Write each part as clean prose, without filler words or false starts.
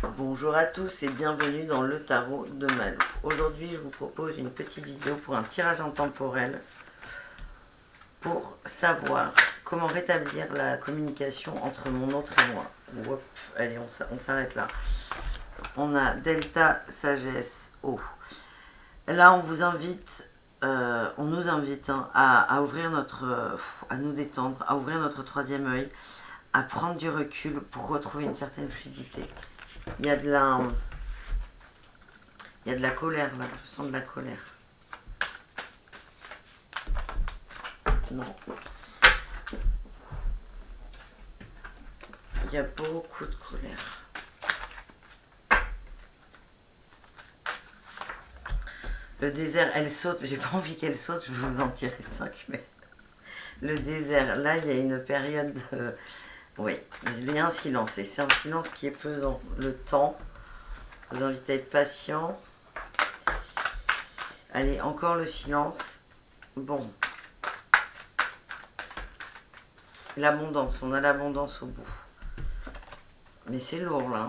Bonjour à tous et bienvenue dans le tarot de Malou. Aujourd'hui, je vous propose une petite vidéo pour un tirage intemporel pour savoir comment rétablir la communication entre mon autre et moi. Hop, allez, on s'arrête là. On a Delta, Sagesse, O. Là, on vous invite, on nous invite à ouvrir à nous détendre, à ouvrir notre troisième œil, à prendre du recul pour retrouver une certaine fluidité. Il y a de la colère là, je sens de la colère. Non. Il y a beaucoup de colère. Le désert, elle saute, j'ai pas envie qu'elle saute, je vais vous en tirer 5, mais... Le désert, là, il y a une période de... Oui, il y a un silence, et c'est un silence qui est pesant. Le temps, je vous invite à être patient. Allez, encore le silence. Bon. L'abondance, on a l'abondance au bout. Mais c'est lourd, là.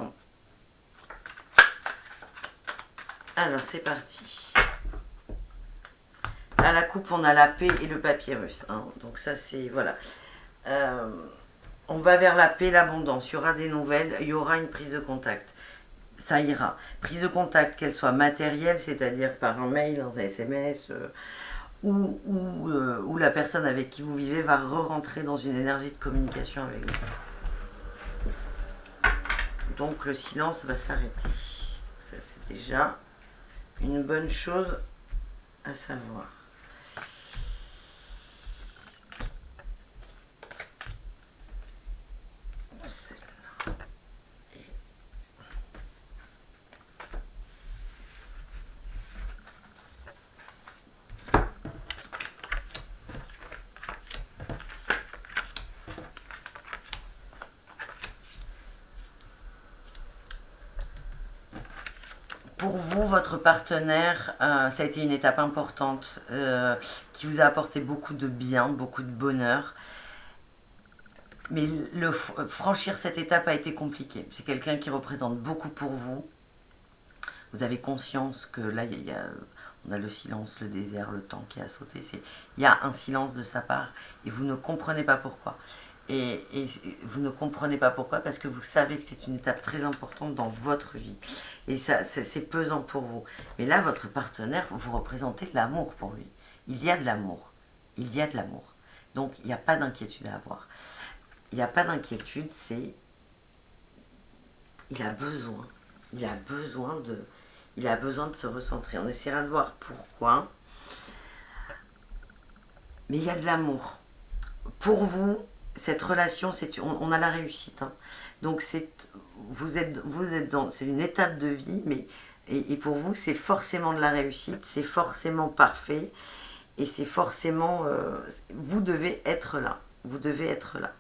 Alors, c'est parti. À la coupe, on a la paix et le papyrus. Hein. Donc ça, c'est... Voilà. On va vers la paix, l'abondance. Il y aura des nouvelles, il y aura une prise de contact. Ça ira. Prise de contact, qu'elle soit matérielle, c'est-à-dire par un mail, un SMS, ou la personne avec qui vous vivez va re-rentrer dans une énergie de communication avec vous. Donc le silence va s'arrêter. Ça, c'est déjà une bonne chose à savoir. Pour vous, votre partenaire, ça a été une étape importante qui vous a apporté beaucoup de bien, beaucoup de bonheur. Mais franchir cette étape a été compliqué. C'est quelqu'un qui représente beaucoup pour vous. Vous avez conscience que là, on a le silence, le désert, le temps qui a sauté. Il y a un silence de sa part et vous ne comprenez pas pourquoi. Et vous ne comprenez pas pourquoi parce que vous savez que c'est une étape très importante dans votre vie. Et ça, c'est pesant pour vous. Mais là, votre partenaire, vous représentez de l'amour pour lui. Il y a de l'amour. Il y a de l'amour. Donc, il n'y a pas d'inquiétude à avoir. Il n'y a pas d'inquiétude, c'est... Il a besoin de se recentrer. On essaiera de voir pourquoi. Mais il y a de l'amour. Pour vous, cette relation, on a la réussite. Hein. Donc vous êtes c'est une étape de vie, mais et pour vous, c'est forcément de la réussite, c'est forcément parfait, et c'est forcément... vous devez être là. Vous devez être là.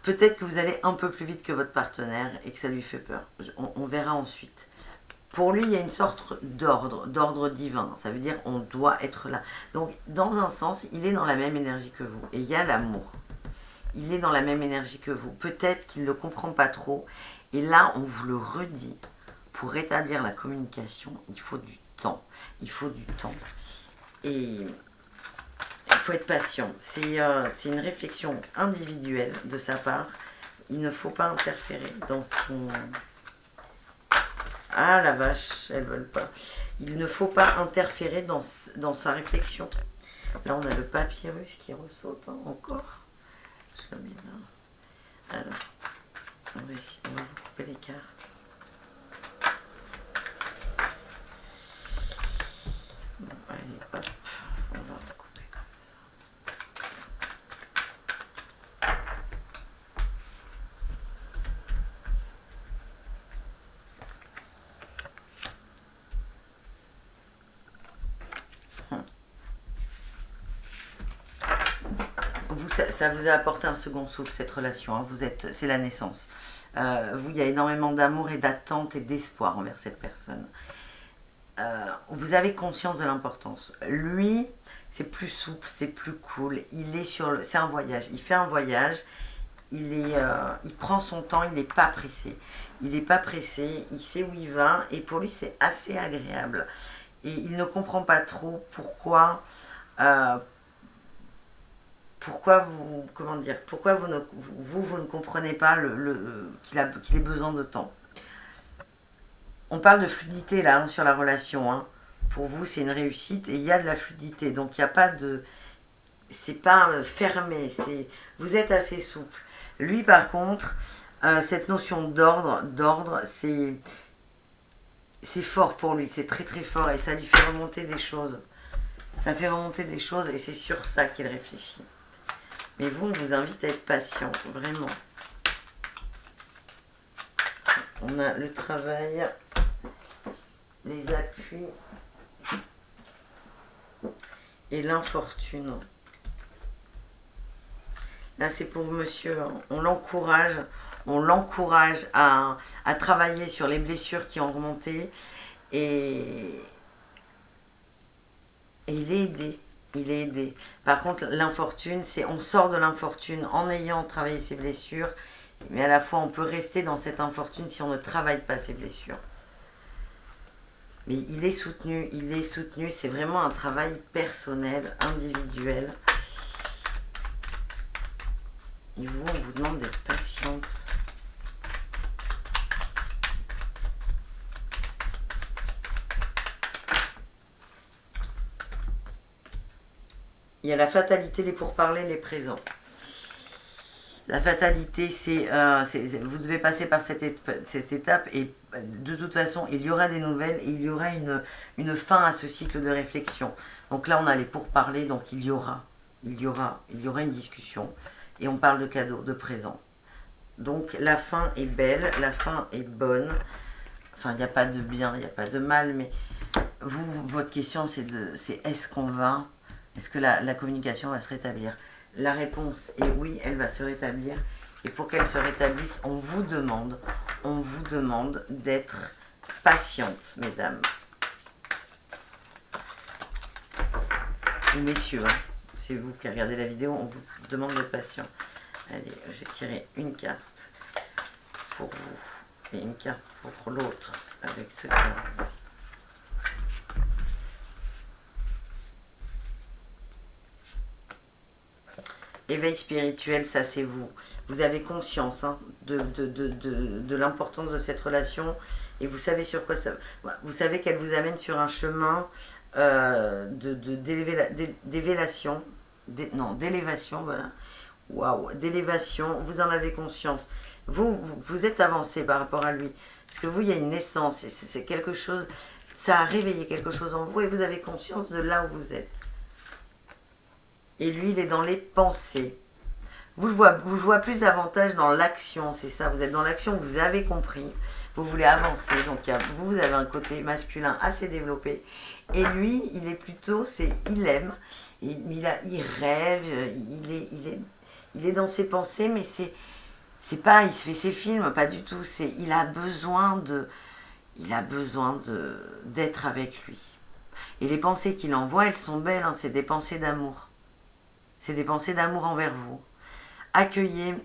Peut-être que vous allez un peu plus vite que votre partenaire et que ça lui fait peur. On verra ensuite. Pour lui, il y a une sorte d'ordre divin. Ça veut dire on doit être là. Donc, dans un sens, il est dans la même énergie que vous. Et il y a l'amour. Il est dans la même énergie que vous. Peut-être qu'il ne le comprend pas trop. Et là, on vous le redit. Pour rétablir la communication, il faut du temps. Il faut du temps. Et il faut être patient. C'est une réflexion individuelle de sa part. Il ne faut pas interférer dans son... Ah la vache, elles veulent pas. Il ne faut pas interférer dans sa réflexion. Là on a le papyrus qui ressaute hein, encore. Je le mets là. Alors, on va vous couper les cartes. Bon, allez, hop, on va recouper comme ça. Ça vous a apporté un second souffle, cette relation. Hein. C'est la naissance. Vous, il y a énormément d'amour et d'attente et d'espoir envers cette personne. Vous avez conscience de l'importance. Lui, c'est plus souple, c'est plus cool. C'est un voyage. Il fait un voyage il prend son temps, il n'est pas pressé. Il n'est pas pressé, il sait où il va et pour lui c'est assez agréable. Et il ne comprend pas trop euh, pourquoi vous, comment dire, pourquoi vous ne comprenez pas qu'il ait besoin de temps. On parle de fluidité là hein, sur la relation. Hein. Pour vous c'est une réussite et il y a de la fluidité. Donc il n'y a pas de... C'est pas fermé, vous êtes assez souple. Lui par contre, cette notion d'ordre, c'est fort pour lui, c'est très très fort et ça lui fait remonter des choses. Ça fait remonter des choses et c'est sur ça qu'il réfléchit. Mais vous, on vous invite à être patient, vraiment. On a le travail, les appuis et l'infortune. Là, c'est pour monsieur. Hein. On l'encourage à travailler sur les blessures qui ont remonté et il est aidé. Il est aidé. Par contre, l'infortune, c'est on sort de l'infortune en ayant travaillé ses blessures, mais à la fois on peut rester dans cette infortune si on ne travaille pas ses blessures. Mais il est soutenu, c'est vraiment un travail personnel, individuel. Et vous, on vous demande d'être patiente. Il y a la fatalité, les pourparlers, les présents. La fatalité, vous devez passer par cette étape et de toute façon, il y aura des nouvelles et il y aura une fin à ce cycle de réflexion. Donc là, on a les pourparlers, donc il y aura une discussion et on parle de cadeaux, de présents. Donc la fin est belle, la fin est bonne. Enfin, il n'y a pas de bien, il n'y a pas de mal, mais votre question, c'est est-ce qu'on va... Est-ce que la communication va se rétablir? La réponse est oui, elle va se rétablir. Et pour qu'elle se rétablisse, on vous demande d'être patiente, mesdames. Ou messieurs, hein. C'est vous qui regardez la vidéo, on vous demande d'être patient. Allez, je vais tirer une carte pour vous et une carte pour l'autre avec ce cadre. Éveil spirituel, ça c'est vous. Vous avez conscience hein, de l'importance de cette relation et vous savez sur quoi ça... Vous savez qu'elle vous amène sur un chemin d'élévation, voilà. Waouh, d'élévation, vous en avez conscience. Vous êtes avancé par rapport à lui. Parce que vous, il y a une naissance, c'est quelque chose, ça a réveillé quelque chose en vous et vous avez conscience de là où vous êtes. Et lui, il est dans les pensées. Vous vois plus davantage dans l'action, c'est ça. Vous êtes dans l'action, vous avez compris. Vous voulez avancer. Donc, vous avez un côté masculin assez développé. Et lui, il est plutôt, il aime. Il rêve. Il est dans ses pensées, mais c'est pas, il se fait ses films, pas du tout. Il a besoin d'être avec lui. Et les pensées qu'il envoie, elles sont belles. Hein, c'est des pensées d'amour. C'est des pensées d'amour envers vous. Accueillez,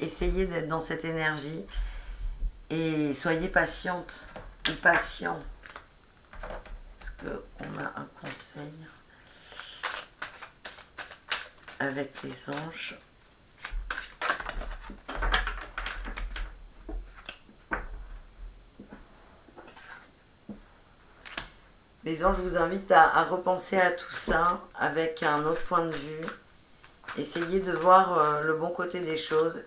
essayez d'être dans cette énergie et soyez patiente ou patient. Parce qu'on a un conseil avec les anges. Les anges vous invitent à repenser à tout ça avec un autre point de vue. Essayez de voir le bon côté des choses.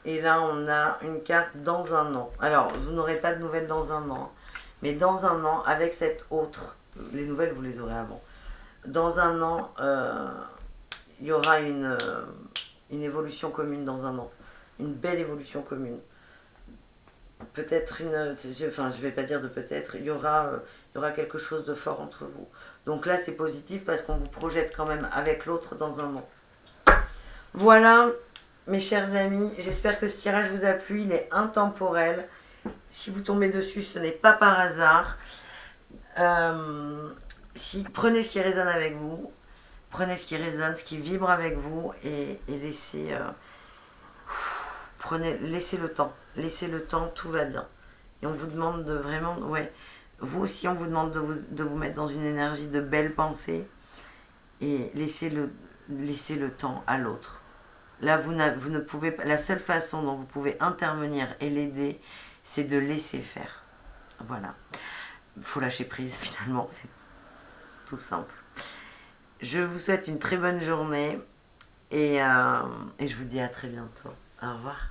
Et là, on a une carte dans un an. Alors, vous n'aurez pas de nouvelles dans un an. Mais dans un an, avec cette autre, les nouvelles, vous les aurez avant. Dans un an, il y aura une évolution commune dans un an. Une belle évolution commune. Peut-être je vais pas dire de peut-être, il y aura quelque chose de fort entre vous. Donc là, c'est positif parce qu'on vous projette quand même avec l'autre dans un an. Voilà, mes chers amis, j'espère que ce tirage vous a plu, il est intemporel. Si vous tombez dessus, ce n'est pas par hasard. Prenez ce qui résonne avec vous. Prenez ce qui résonne, ce qui vibre avec vous et laissez, laissez le temps, tout va bien. Et on vous demande de vraiment, ouais, vous aussi on vous demande de vous mettre dans une énergie de belles pensées et laissez le temps à l'autre. Là, vous ne pouvez pas, la seule façon dont vous pouvez intervenir et l'aider, c'est de laisser faire. Voilà. Il faut lâcher prise finalement, c'est tout simple. Je vous souhaite une très bonne journée et je vous dis à très bientôt. Au revoir.